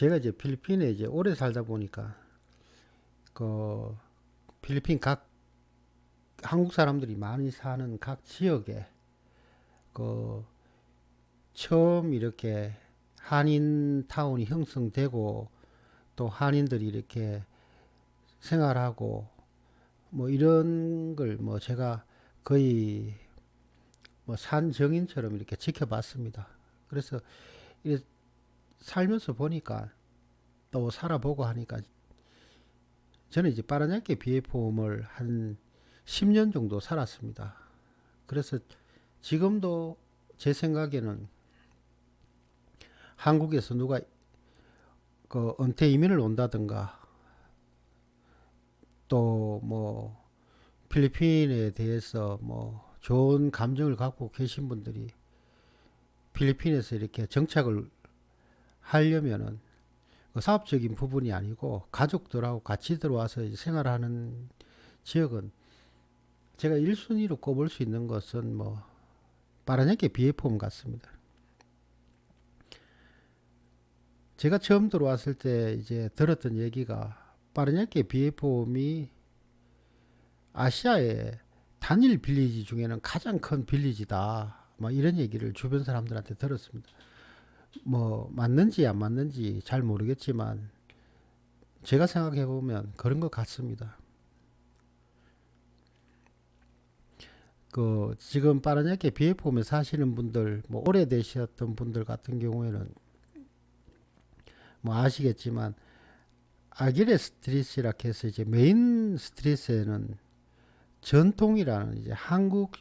제가 이제 필리핀에 이제 오래 살다 보니까 그 필리핀 각 한국 사람들이 많이 사는 각 지역에 그 처음 이렇게 한인 타운이 형성되고 또 한인들이 이렇게 생활하고 뭐 이런 걸 뭐 제가 거의 뭐 산증인처럼 이렇게 지켜봤습니다. 그래서 이렇게 살면서 보니까 또 살아보고 하니까 저는 이제 빠르냐게 비해폼을 한 10년 정도 살았습니다. 그래서 지금도 제 생각에는 한국에서 누가 그 은퇴 이민을 온다든가 또 뭐 필리핀에 대해서 뭐 좋은 감정을 갖고 계신 분들이 필리핀에서 이렇게 정착을 하려면은 그 사업적인 부분이 아니고 가족들하고 같이 들어와서 이제 생활하는 지역은 제가 1순위로 꼽을 수 있는 것은 뭐 빠르냐게 비해폼 같습니다. 제가 처음 들어왔을 때 이제 들었던 얘기가 빠르냐게 비해폼이 아시아의 단일 빌리지 중에는 가장 큰 빌리지다. 뭐 이런 얘기를 주변 사람들한테 들었습니다. 뭐 맞는지 안 맞는지 잘 모르겠지만 제가 생각해 보면 그런 것 같습니다. 그 지금 빠르냐게 비해폼에 사시는 분들, 뭐 오래되셨던 분들 같은 경우에는 뭐 아시겠지만 아길레 스트리트라 해서 이제 메인 스트리트에는 전통이라는 이제 한국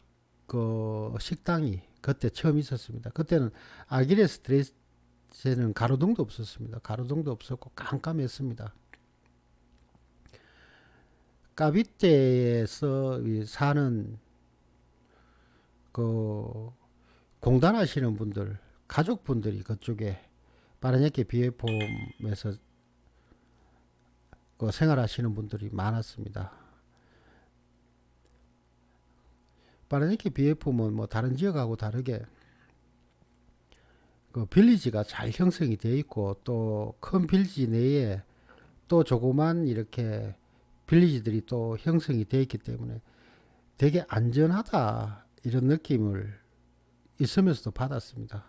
그 식당이 그때 처음 있었습니다. 그때는 아길레 스트리트에는 가로등도 없었습니다. 가로등도 없었고 깜깜했습니다. 까비떼에서 사는 그 공단하시는 분들, 가족분들이 그쪽에 빠르냐게 비해폼에서 그 생활하시는 분들이 많았습니다. 빠르냐게 비해폼은 뭐 다른 지역하고 다르게 그 빌리지가 잘 형성이 되어 있고 또 큰 빌리지 내에 또 조그만 이렇게 빌리지들이 또 형성이 되어 있기 때문에 되게 안전하다 이런 느낌을 있으면서도 받았습니다.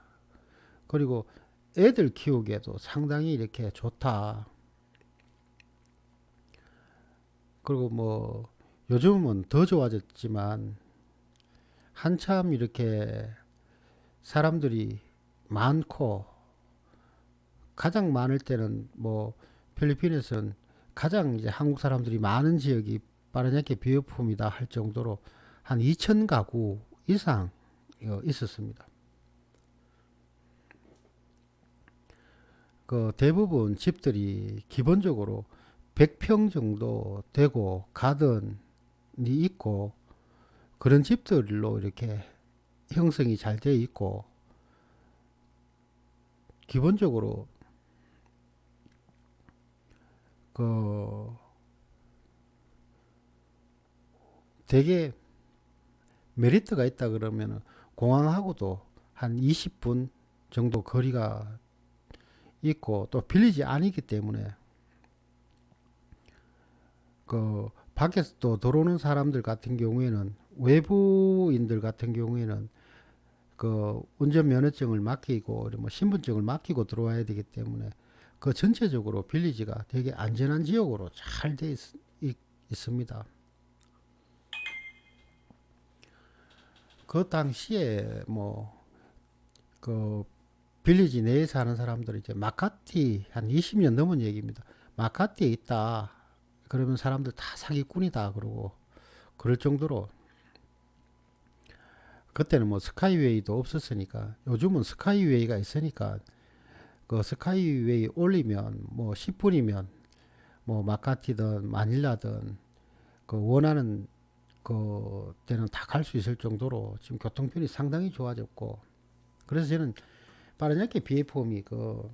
그리고 애들 키우기에도 상당히 이렇게 좋다. 그리고 뭐 요즘은 더 좋아졌지만 한참 이렇게 사람들이 많고 가장 많을 때는 뭐 필리핀에서는 가장 이제 한국 사람들이 많은 지역이 빠르냐게 비어품이다 할 정도로 한 2천 가구 이상 있었습니다. 그 대부분 집들이 기본적으로 100평 정도 되고 가든이 있고 그런 집들로 이렇게 형성이 잘 되어 있고 기본적으로 그 되게 메리트가 있다 그러면 공항하고도 한 20분 정도 거리가 있고 또 빌리지 아니기 때문에 그 밖에서 또 들어오는 사람들 같은 경우에는 외부인들 같은 경우에는 그 운전면허증을 맡기고 뭐 신분증을 맡기고 들어와야 되기 때문에 그 전체적으로 빌리지가 되게 안전한 지역으로 잘 돼 있습니다. 그 당시에 뭐 그 빌리지 내에 사는 사람들이 이제 마카티 한 20년 넘은 얘기입니다. 마카티에 있다. 그러면 사람들 다 사기꾼이다 그러고 그럴 정도로 그때는 뭐 스카이웨이도 없었으니까 요즘은 스카이웨이가 있으니까 그 스카이웨이 올리면 뭐 10분이면 뭐 마카티든 마닐라든 그 원하는 그 때는 다 갈 수 있을 정도로 지금 교통편이 상당히 좋아졌고 그래서 저는 빠르냐게 비에폼이 그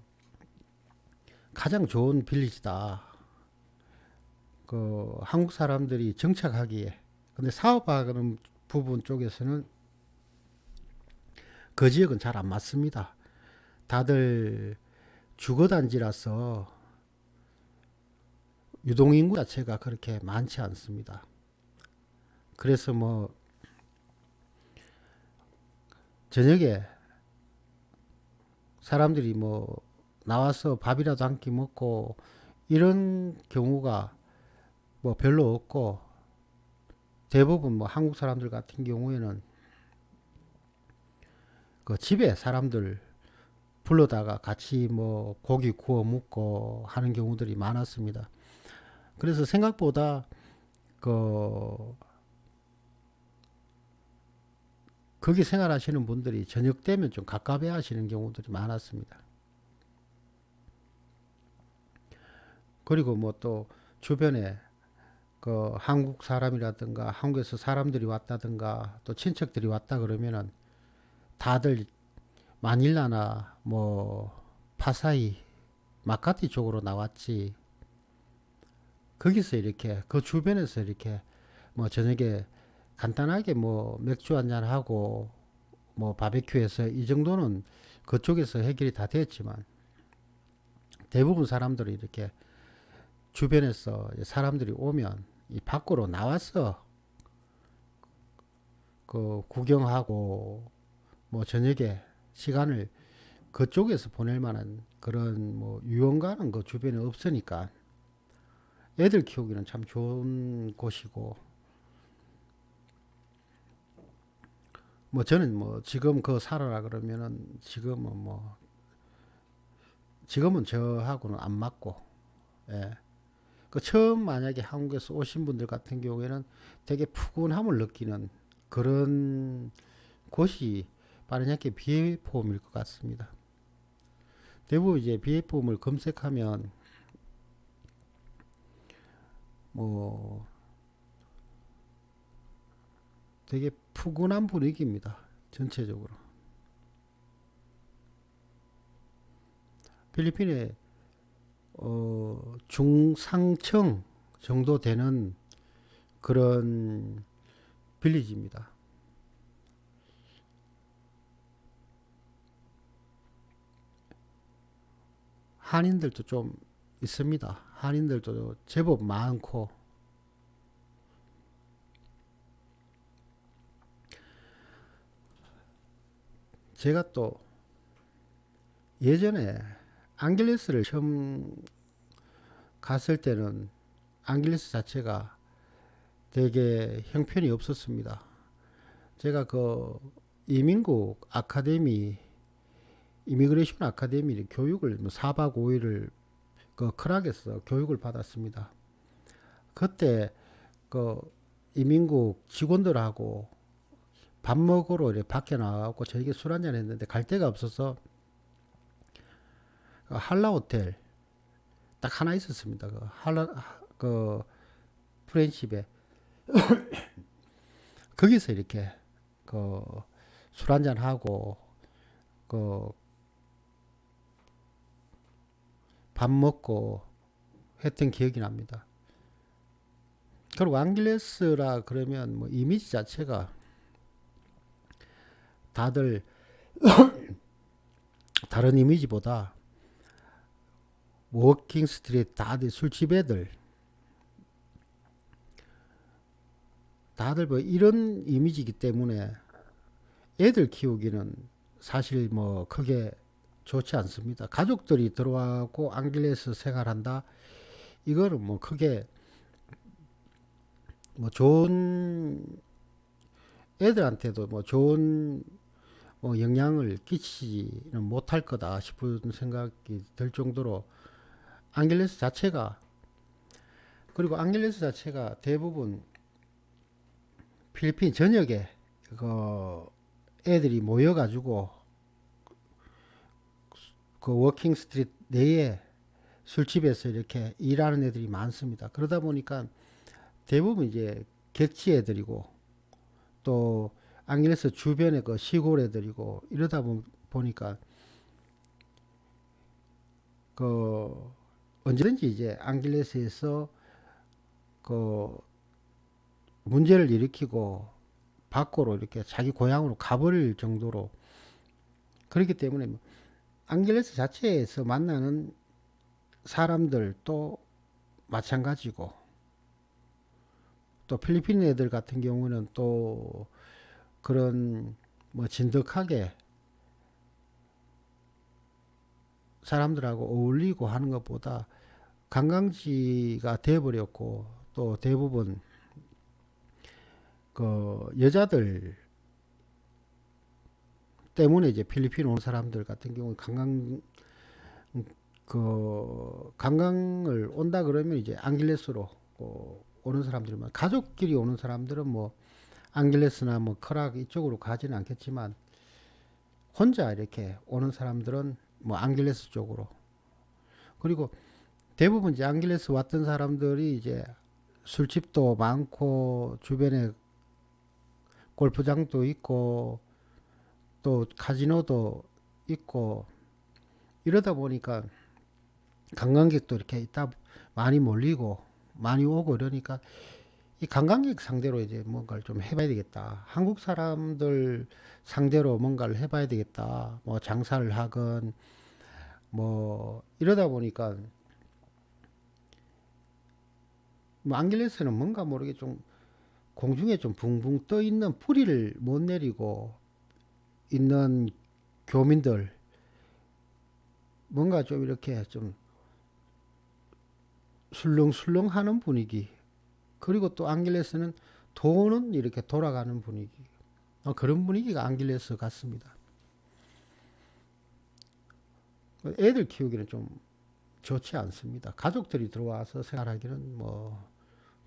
가장 좋은 빌리지다. 그 한국 사람들이 정착하기에 근데 사업하는 부분 쪽에서는 그 지역은 잘 안 맞습니다. 다들 주거단지라서 유동인구 자체가 그렇게 많지 않습니다. 그래서 뭐 저녁에 사람들이 뭐 나와서 밥이라도 한 끼 먹고 이런 경우가 뭐 별로 없고, 대부분 뭐 한국 사람들 같은 경우에는 그 집에 사람들 불러다가 같이 뭐 고기 구워 먹고 하는 경우들이 많았습니다. 그래서 생각보다 그 거기 생활하시는 분들이 저녁 되면 좀 갑갑해 하시는 경우들이 많았습니다. 그리고 뭐 또 주변에 그 한국 사람이라든가 한국에서 사람들이 왔다든가 또 친척들이 왔다 그러면은 다들 마닐라나 뭐 파사이, 마카티 쪽으로 나왔지, 거기서 이렇게 그 주변에서 이렇게 뭐 저녁에 간단하게 뭐 맥주 한잔 하고 뭐 바베큐해서 이 정도는 그쪽에서 해결이 다 됐지만, 대부분 사람들이 이렇게 주변에서 사람들이 오면 이 밖으로 나와서 그 구경하고 뭐 저녁에 시간을 그쪽에서 보낼 만한 그런 뭐 유흥가는 그 주변에 없으니까 애들 키우기는 참 좋은 곳이고, 뭐 저는 뭐 지금 그 살아라 그러면은 지금은 저하고는 안 맞고, 예. 그 처음 만약에 한국에서 오신 분들 같은 경우에는 되게 푸근함을 느끼는 그런 곳이 빠르냐게 비해폼일 것 같습니다. 대부분 이제 비해폼을 검색하면 뭐 되게 푸근한 분위기입니다. 전체적으로. 필리핀의 중상층 정도 되는 그런 빌리지입니다. 한인들도 좀 있습니다. 한인들도 제법 많고, 제가 또 예전에 앙겔레스를 처음 갔을 때는 앙겔레스 자체가 되게 형편이 없었습니다. 제가 그 이민국 아카데미, 이미그레이션 아카데미 교육을 뭐 4박 5일을 그 크락에서 교육을 받았습니다. 그때 그 이민국 직원들하고 밥 먹으러 이렇게 밖에 나가고 저녁에 술 한잔 했는데 갈 데가 없어서 그 한라 호텔 딱 하나 있었습니다. 그 한라 그 프렌시베 거기서 이렇게 그 술 한잔 하고 그 밥 먹고 했던 기억이 납니다. 그리고 앙글레스라 그러면 뭐 이미지 자체가 다들 다른 이미지보다 워킹 스트리트 다들 술집 애들 다들 뭐 이런 이미지이기 때문에 애들 키우기는 사실 뭐 크게 좋지 않습니다. 가족들이 들어와고 앙글레스 생활한다, 이거는 뭐 크게 뭐 좋은 애들한테도 뭐 좋은 뭐 영향을 끼치지는 못할 거다 싶은 생각이 들 정도로 앙글레스 자체가, 그리고 앙글레스 자체가 대부분 필리핀 전역에 그 애들이 모여가지고 그 워킹 스트리트 내에 술집에서 이렇게 일하는 애들이 많습니다. 그러다 보니까 대부분 이제 객지 애들이고 또 앙글레스 주변의 그 시골 애들이고 이러다 보니까 그 언제든지 이제 앙글레스에서 그 문제를 일으키고 밖으로 이렇게 자기 고향으로 가버릴 정도로, 그렇기 때문에 앙겔레스 자체에서 만나는 사람들도 마찬가지고, 또 필리핀 애들 같은 경우는 또 그런 뭐 진득하게 사람들하고 어울리고 하는 것보다 관광지가 돼버렸고, 또 대부분 그 여자들 때문에 이제 필리핀 온 사람들 같은 경우 관광을 온다 그러면 이제 앙길레스로 오는 사람들이면, 가족끼리 오는 사람들은 뭐 앙길레스나 뭐 크락 이쪽으로 가지는 않겠지만, 혼자 이렇게 오는 사람들은 뭐 앙길레스 쪽으로. 그리고 대부분 이제 앙길레스 왔던 사람들이 이제 술집도 많고 주변에 골프장도 있고 또 카지노도 있고 이러다 보니까 관광객도 이렇게 있다 많이 몰리고 많이 오고 이러니까, 이 관광객 상대로 이제 뭔가를 좀 해봐야 되겠다. 한국 사람들 상대로 뭔가를 해봐야 되겠다. 뭐 장사를 하건 뭐 이러다 보니까, 뭐 앙길레스는 뭔가 모르게 좀 공중에 좀 붕붕 떠 있는 뿌리를 못 내리고 있는 교민들, 뭔가 좀 이렇게 좀 술렁술렁하는 분위기. 그리고 또 앙길레스는 돈은 이렇게 돌아가는 분위기. 그런 분위기가 앙길레스 같습니다. 애들 키우기는 좀 좋지 않습니다. 가족들이 들어와서 생활하기는 뭐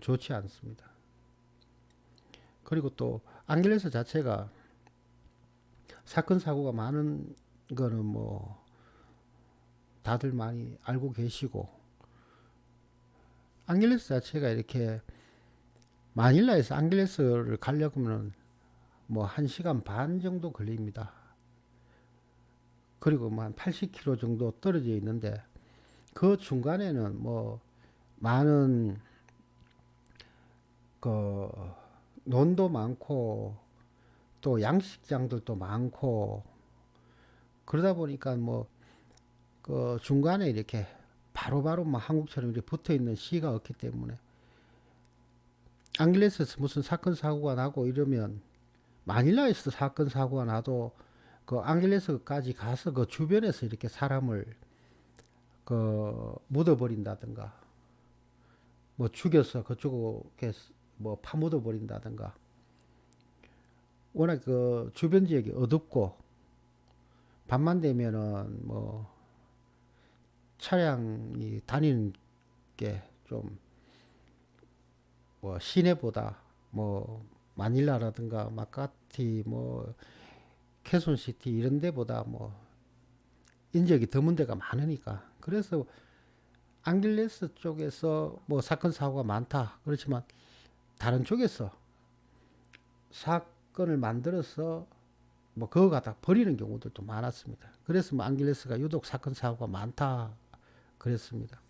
좋지 않습니다. 그리고 또 앙길레스 자체가 사건 사고가 많은 거는 뭐 다들 많이 알고 계시고, 앙길레스 자체가 이렇게 마닐라에서 앙길레스를 가려면 뭐 1시간 반 정도 걸립니다. 그리고 뭐 한 80km 정도 떨어져 있는데, 그 중간에는 뭐 많은 그 논도 많고 또 양식장들도 많고, 그러다 보니까 뭐 그 중간에 이렇게 바로바로 뭐 한국처럼 이렇게 붙어 있는 시가 없기 때문에, 앙글레스에서 무슨 사건 사고가 나고 이러면, 마닐라에서 사건 사고가 나도 그 앙글레스까지 가서 그 주변에서 이렇게 사람을 그 묻어버린다든가 뭐 죽여서 그쪽에 뭐 파묻어 버린다든가, 워낙 그 주변 지역이 어둡고 밤만 되면은 뭐 차량이 다니는 게 좀 뭐 시내보다 뭐 마닐라라든가 마카티 뭐 케손시티 이런 데보다 뭐 인적이 드문 데가 많으니까, 그래서 앙길레스 쪽에서 뭐 사건 사고가 많다 그렇지만, 다른 쪽에서 사건을 만들어서 뭐 그거 갖다 버리는 경우들도 많았습니다. 그래서 뭐 앙길레스가 유독 사건 사고가 많다 그랬습니다.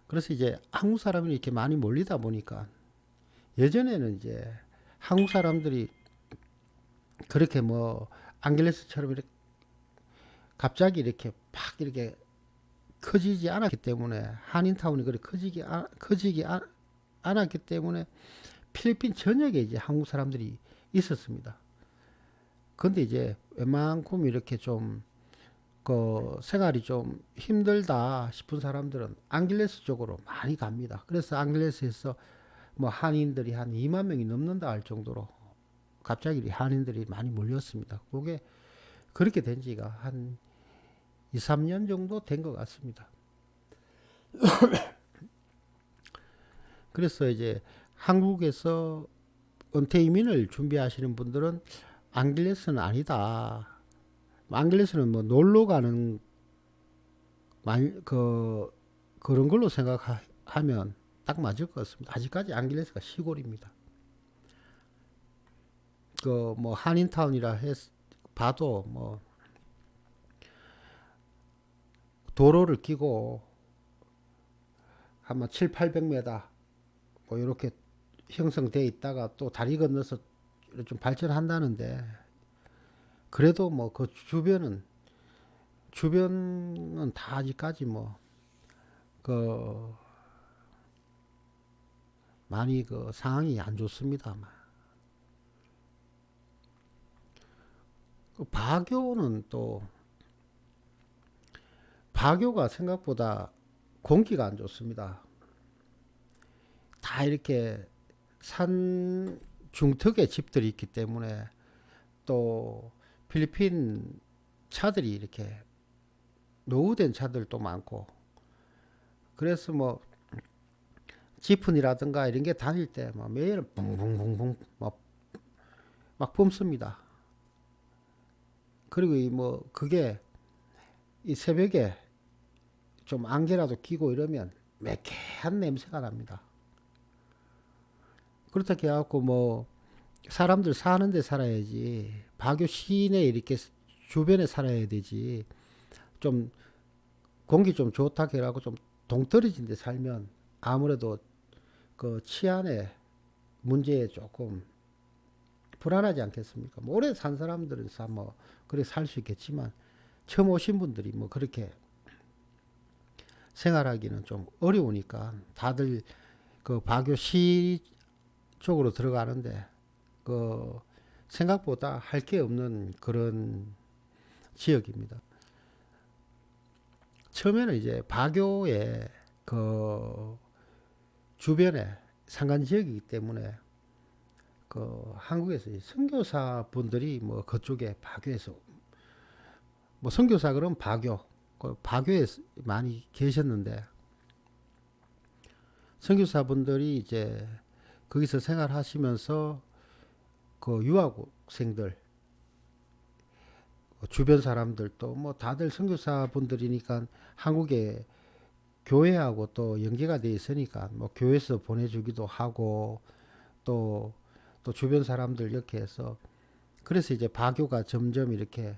그래서 이제 한국 사람이 이렇게 많이 몰리다 보니까, 예전에는 이제 한국 사람들이 그렇게 뭐 앙길레스처럼 이렇게 갑자기 이렇게 팍 이렇게 커지지 않았기 때문에, 한인타운이 그렇게 커지기 않았기 때문에 필리핀 전역에 이제 한국 사람들이 있었습니다. 근데 이제 웬만큼 이렇게 좀 그 생활이 좀 힘들다 싶은 사람들은 앙길레스 쪽으로 많이 갑니다. 그래서 앙길레스에서 뭐 한인들이 한 2만 명이 넘는다 할 정도로 갑자기 한인들이 많이 몰렸습니다. 그게 그렇게 된 지가 한 2, 3년 정도 된 것 같습니다. 그래서 이제 한국에서 은퇴 이민을 준비하시는 분들은 앙길레스는 아니다. 앙길레스는 뭐 놀러 가는 그런 걸로 생각하면 딱 맞을 것 같습니다. 아직까지 앙길레스가 시골입니다. 그 뭐 한인타운이라 봐도 뭐 도로를 끼고 아마 7, 800m 뭐 이렇게 형성돼 있다가 또 다리 건너서 좀 발전한다는데, 그래도 뭐 그 주변은 다 아직까지 뭐 그 많이 그 상황이 안 좋습니다. 그 바교가 생각보다 공기가 안 좋습니다. 다 이렇게 산 중턱에 집들이 있기 때문에 또 필리핀 차들이 이렇게 노후된 차들도 많고 그래서 뭐 지프니라든가 이런 게 다닐 때 막 매일 붕붕붕붕 막 뿜습니다. 그리고 이 뭐 그게 이 새벽에 좀 안개라도 끼고 이러면 매캐한 냄새가 납니다. 그렇다 해갖고 뭐 사람들 사는 데 살아야지 바교 시내 이렇게 주변에 살아야 되지 좀 공기 좀 좋다 해갖고 좀 동떨어진 데 살면 아무래도 그 치안의 문제에 조금 불안하지 않겠습니까? 뭐 오래 산 사람들은 뭐 그래 살 수 있겠지만 처음 오신 분들이 뭐 그렇게 생활하기는 좀 어려우니까 다들 그 바교시 쪽으로 들어가는데 그 생각보다 할 게 없는 그런 지역입니다. 처음에는 이제 바교의 그 주변에 산간 지역이기 때문에 그 한국에서 선교사 분들이 뭐 그쪽에 바교에서 뭐 선교사 그럼 바교 그 바교에 많이 계셨는데 선교사 분들이 이제 거기서 생활하시면서 그 유학생들 주변 사람들도 뭐 다들 선교사 분들이니까 한국에 교회하고 또 연계가 돼 있으니까 뭐 교회에서 보내주기도 하고 또 주변 사람들 이렇게 해서 그래서 이제 바교가 점점 이렇게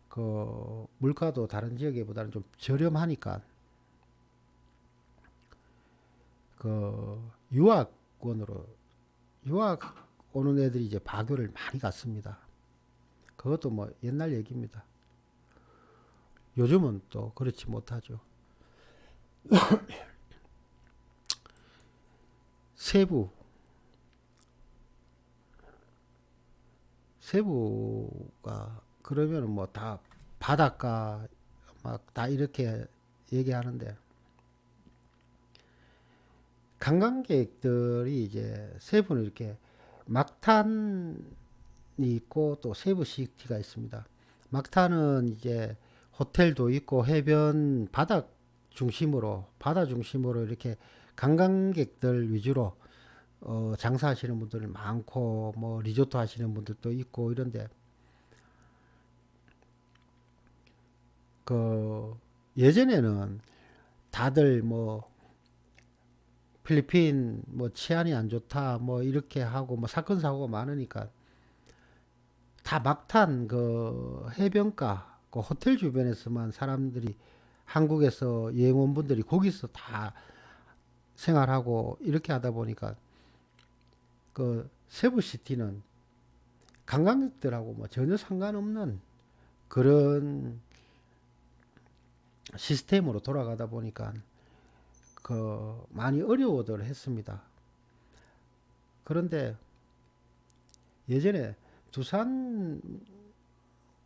그 물가도 다른 지역보다는 좀 저렴하니까 그 유학원으로 유학 오는 애들이 이제 바교를 많이 갔습니다. 그것도 뭐 옛날 얘기입니다. 요즘은 또 그렇지 못하죠. 세부 세부가 그러면은 뭐 다 바닷가 막 다 이렇게 얘기하는데 관광객들이 이제 세부는 이렇게 막탄이 있고 또 세부 시티가 있습니다. 막탄은 이제 호텔도 있고 해변 바다 중심으로 이렇게 관광객들 위주로 장사하시는 분들 많고 뭐 리조트 하시는 분들도 있고 이런데 그 예전에는 다들 뭐 필리핀 뭐 치안이 안 좋다 뭐 이렇게 하고 뭐 사건 사고가 많으니까 다 막탄 그 해변가 그 호텔 주변에서만 사람들이 한국에서 여행원분들이 거기서 다 생활하고 이렇게 하다 보니까 그 세부시티는 관광객들하고 뭐 전혀 상관없는 그런 시스템으로 돌아가다 보니까 그 많이 어려워들 했습니다. 그런데 예전에 두산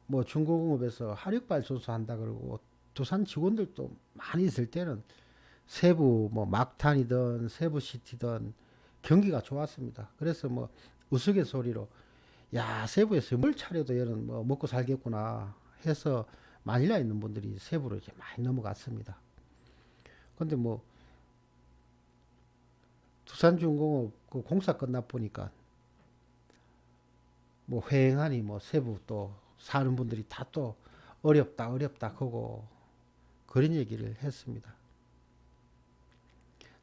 뭐 중고공업에서 화력발전소 한다 그러고 두산 직원들도 많이 있을 때는 세부 뭐 막탄이든 세부시티든 경기가 좋았습니다. 그래서 뭐 우스갯소리로 야 세부에서 뭘 차려도 얘는 뭐 먹고 살겠구나 해서 마닐라에 있는 분들이 세부로 이제 많이 넘어갔습니다. 근데 뭐 두산중공업 그 공사 끝나 보니까 뭐 회행하니 뭐 세부 또 사는 분들이 다 또 어렵다 어렵다 하고 그런 얘기를 했습니다.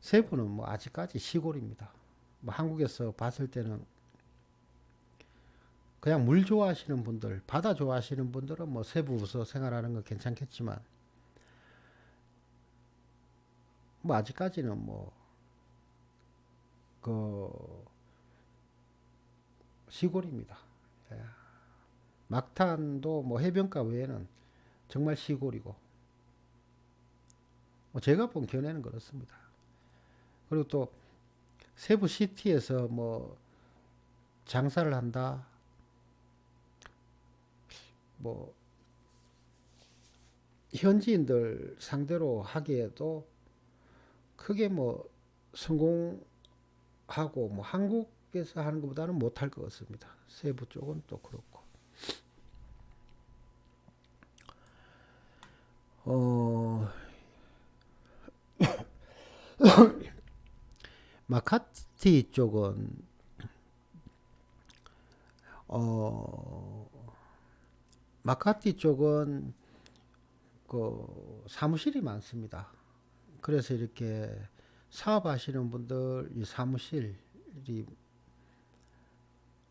세부는 뭐 아직까지 시골입니다. 뭐 한국에서 봤을 때는 그냥 물 좋아하시는 분들, 바다 좋아하시는 분들은 뭐 세부에서 생활하는 거 괜찮겠지만 뭐 아직까지는 뭐 그 시골입니다. 예. 막탄도 뭐 해변가 외에는 정말 시골이고, 뭐 제가 본 견해는 그렇습니다. 그리고 또 세부 시티에서 뭐 장사를 한다, 뭐 현지인들 상대로 하기에도 크게 뭐 성공하고 뭐 한국에서 하는 것보다는 못할 것 같습니다. 세부 쪽은 또 그렇고. 어, 마카티 쪽은 어, 마카티 쪽은 그 사무실이 많습니다. 그래서 이렇게 사업하시는 분들 이 사무실이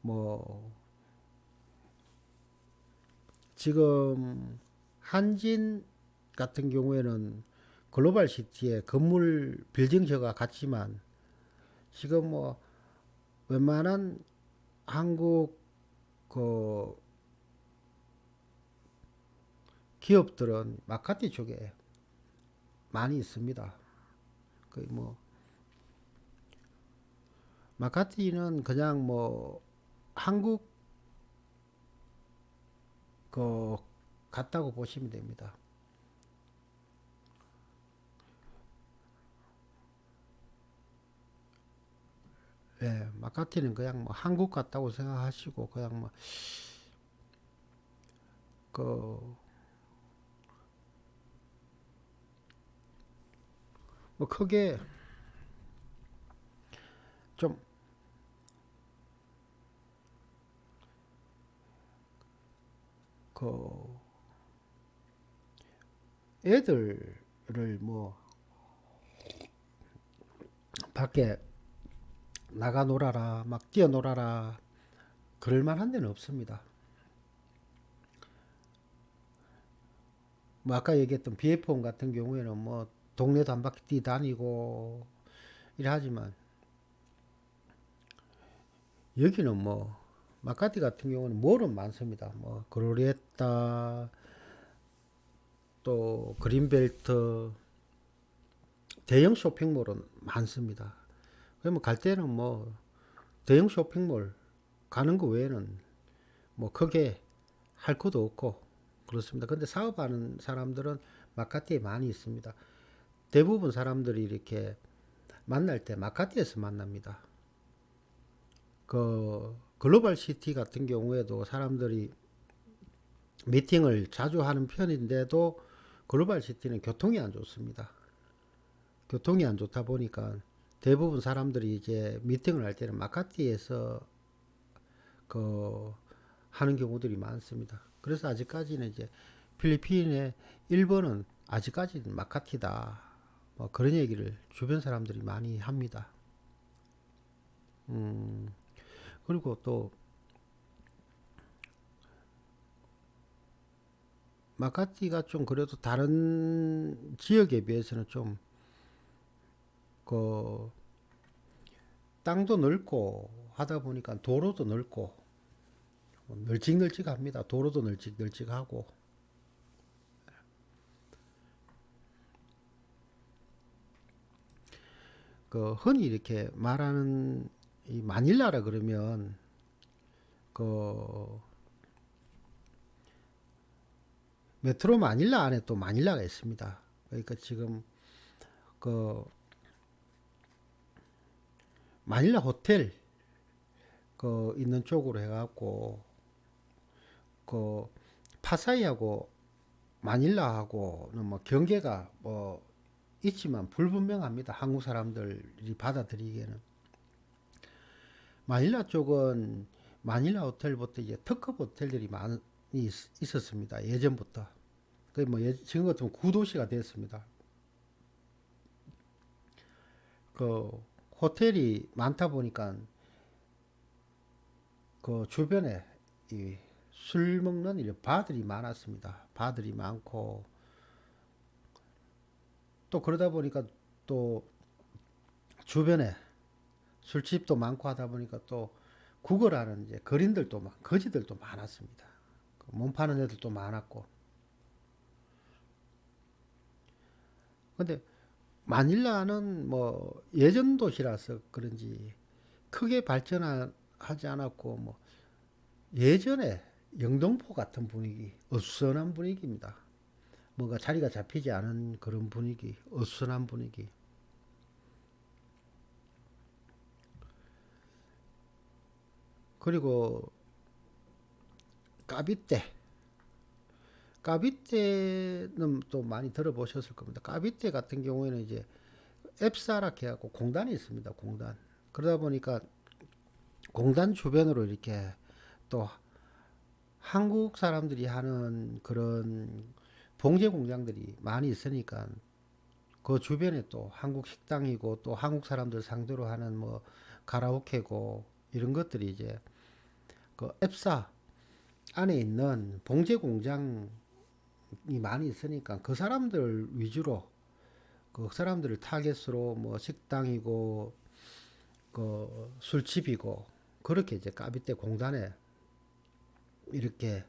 뭐 지금 한진 같은 경우에는 글로벌 시티에 건물 빌딩저가 같지만 지금 뭐 웬만한 한국 그 기업들은 마카티 쪽에 많이 있습니다. 그 뭐 마카티는 그냥 뭐 한국 그 같다고 보시면 됩니다. 예, 마카티는 그냥 뭐 한국 같다고 생각하시고 그냥 뭐 그 뭐 크게 좀 그 애들을 뭐 밖에 나가 놀아라 막 뛰어 놀아라 그럴 만한 데는 없습니다. 뭐 아까 얘기했던 비에폰 같은 경우에는 뭐 동네도 한 바퀴 뛰 다니고 이래 하지만 여기는 뭐 마카티 같은 경우는 몰은 많습니다. 뭐 그로리에타 또 그린벨트 대형 쇼핑몰은 많습니다. 그러면 갈 때는 뭐 대형 쇼핑몰 가는 거 외에는 뭐 크게 할 것도 없고 그렇습니다. 근데 사업하는 사람들은 마카티에 많이 있습니다. 대부분 사람들이 이렇게 만날 때 마카티에서 만납니다. 그 글로벌 시티 같은 경우에도 사람들이 미팅을 자주 하는 편인데도 글로벌 시티는 교통이 안 좋습니다. 교통이 안 좋다 보니까 대부분 사람들이 이제 미팅을 할 때는 마카티에서 그 하는 경우들이 많습니다. 그래서 아직까지는 이제 필리핀의 1번은 아직까지는 마카티다. 뭐 그런 얘기를 주변 사람들이 많이 합니다. 음, 그리고 또 마카티가 좀 그래도 다른 지역에 비해서는 좀 그 땅도 넓고 하다 보니까 도로도 넓고 널찍널찍합니다. 도로도 널찍널찍하고 그 흔히 이렇게 말하는 이 마닐라라 그러면 그 메트로 마닐라 안에 또 마닐라가 있습니다. 그러니까 지금 그 마닐라 호텔 그 있는 쪽으로 해갖고 그 파사이하고 마닐라하고는 뭐 경계가 뭐 있지만 불분명합니다. 한국 사람들이 받아들이기에는 마닐라 쪽은 마닐라 호텔부터 이제 특급 호텔들이 많이 있었습니다. 예전부터. 그뭐 지금 같으면 구도시가 됐습니다. 그 호텔이 많다 보니까 그 주변에 이 술 먹는 이 바들이 많았습니다. 바들이 많고 또 그러다 보니까 또 주변에 술집도 많고 하다 보니까 또 구걸하는 이제 거린들도 거지들도 많았습니다. 몸 파는 애들도 많았고. 근데 마닐라는 뭐 예전 도시라서 그런지 크게 발전하지 않았고, 뭐 예전에 영등포 같은 분위기, 어수선한 분위기입니다. 뭔가 자리가 잡히지 않은 그런 분위기, 어수선한 분위기. 그리고 까비떼. 까비떼는 또 많이 들어보셨을 겁니다. 까비떼 같은 경우에는 이제 앱사락 해갖고 공단이 있습니다. 공단. 그러다 보니까 공단 주변으로 이렇게 또 한국 사람들이 하는 그런 봉제 공장들이 많이 있으니까 그 주변에 또 한국 식당이고 또 한국 사람들 상대로 하는 뭐 가라오케고 이런 것들이 이제 그 앱사 안에 있는 봉제 공장이 많이 있으니까 그 사람들 위주로 그 사람들을 타겟으로 뭐 식당이고 그 술집이고 그렇게 이제 까비떼 공단에 이렇게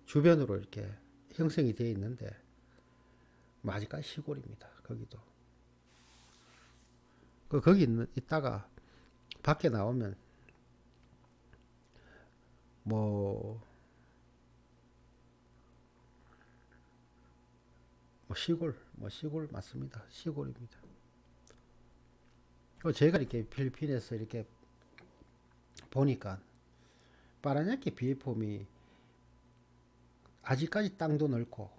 주변으로 이렇게 형성이 되어 있는데 뭐 아직까지 시골입니다. 거기도. 거기 있다가 밖에 나오면 뭐, 시골 맞습니다. 시골입니다. 제가 이렇게 필리핀에서 이렇게 보니까 파라냐키 비에폼이 아직까지 땅도 넓고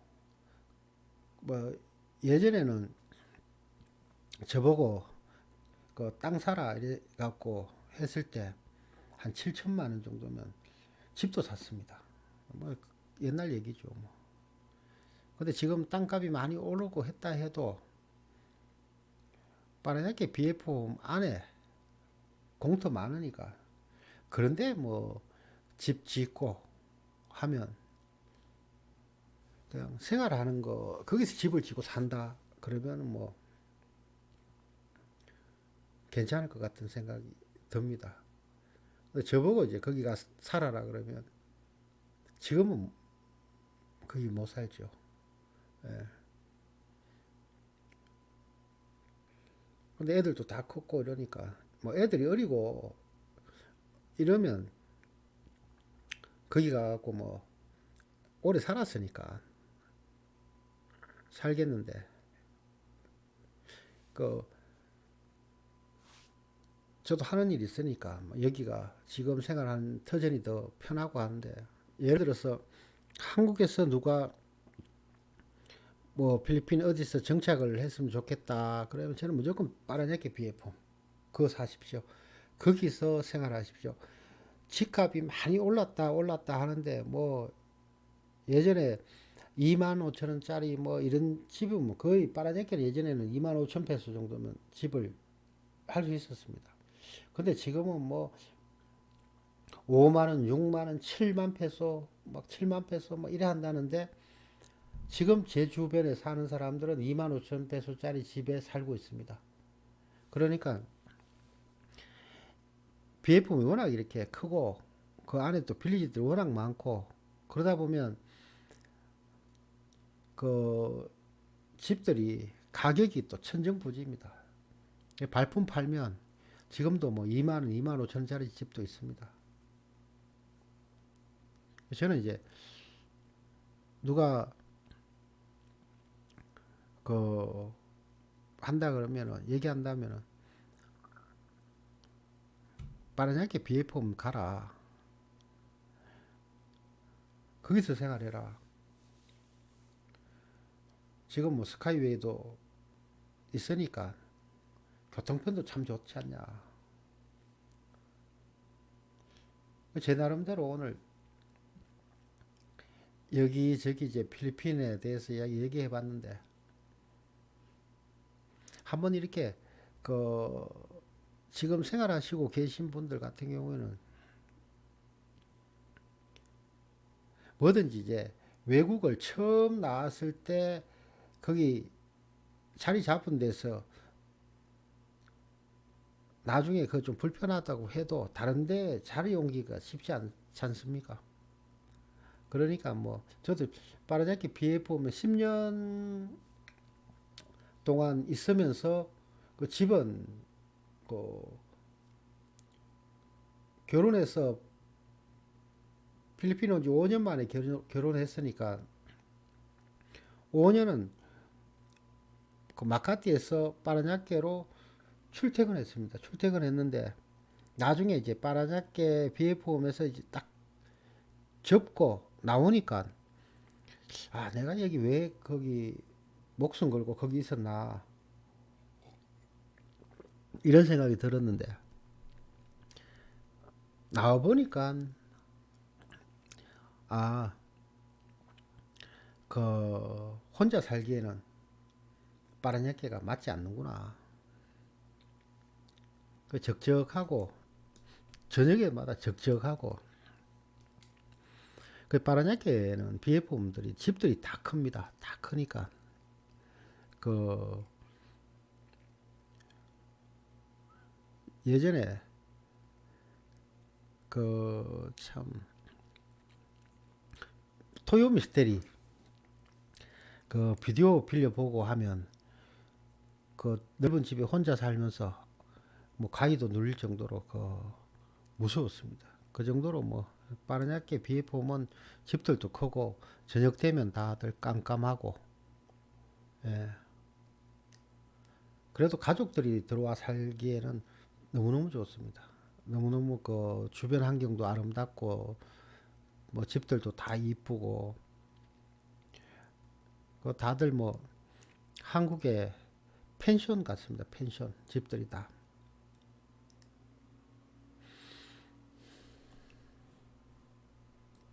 뭐 예전에는 저보고 그 땅 사라 이래 갖고 했을 때 한 7천만 원 정도면 집도 샀습니다. 뭐 옛날 얘기죠. 뭐. 근데 지금 땅값이 많이 오르고 했다 해도 빠르게 비에폼 안에 공터 많으니까 그런데 뭐 집 짓고 하면 그냥 생활하는 거 거기서 집을 짓고 산다 그러면 뭐 괜찮을 것 같은 생각이 듭니다. 근데 저보고 이제 거기 가 살아라 그러면 지금은 거의 못 살죠. 예. 근데 애들도 다 컸고 이러니까 뭐 애들이 어리고 이러면 거기 가갖고 뭐 오래 살았으니까 살겠는데 그 저도 하는 일이 있으니까 뭐 여기가 지금 생활하는 터전이 더 편하고 하는데 예를 들어서 한국에서 누가 뭐 필리핀 어디서 정착을 했으면 좋겠다 그러면 저는 무조건 빠르냐게 비에폼 그거 사십시오. 거기서 생활하십시오. 집값이 많이 올랐다 하는데 뭐 예전에 2만 5천 원짜리 뭐 이런 집은 뭐 거의 빠라제끼는 예전에는 2만 5천 페소 정도면 집을 할 수 있었습니다. 근데 지금은 뭐 5만 원, 6만 원, 7만 페소, 막 7만 페소 뭐 이래 한다는데 지금 제 주변에 사는 사람들은 2만 5천 페소짜리 집에 살고 있습니다. 그러니까 비에품이 워낙 이렇게 크고 그 안에 또 빌리지들 워낙 많고 그러다 보면 그 집들이 가격이 또 천정부지입니다. 발품 팔면 지금도 뭐 2만 원, 2만 5천짜리 집도 있습니다. 저는 이제 누가 그 한다 그러면은 얘기한다면은 빠르게 비에폼 가라. 거기서 생활해라. 지금 뭐 스카이웨이도 있으니까 교통편도 참 좋지 않냐. 제 나름대로 오늘 여기저기 이제 필리핀에 대해서 얘기해 봤는데 한번 이렇게 그 지금 생활하시고 계신 분들 같은 경우에는 뭐든지 이제 외국을 처음 나왔을 때 거기 자리 잡은 데서 나중에 그 좀 불편하다고 해도 다른데 자리 옮기기가 쉽지 않습니까? 그러니까 뭐 저도 파라자키 BF 오면 10년 동안 있으면서 그 집은 그 결혼해서 필리핀 온 지 5년 만에 결혼했으니까 5년은 그 마카티에서 파라냐케로 출퇴근했습니다. 출퇴근했는데 나중에 이제 파라냐케 BF홈에서 이제 딱 접고 나오니까 아 내가 여기 왜 거기 목숨 걸고 거기 있었나 이런 생각이 들었는데 나와 보니까 아 그 혼자 살기에는 파라냐케가 맞지 않는구나. 그 적적하고 저녁에마다 적적하고 그 파라냐케는 BF홈들이 집들이 다 큽니다. 다 크니까 그 예전에 그 참 토요 미스테리 그 비디오 빌려보고 하면 그 넓은 집에 혼자 살면서 뭐 가위도 눌릴 정도로 그 무서웠습니다. 그 정도로 뭐 빠르냐게 비해 보면 집들도 크고 저녁 되면 다들 깜깜하고 예. 그래도 가족들이 들어와 살기에는 너무너무 좋습니다. 너무너무 그 주변 환경도 아름답고 뭐 집들도 다 이쁘고 그 다들 뭐 한국의 펜션 같습니다. 펜션 집들이 다.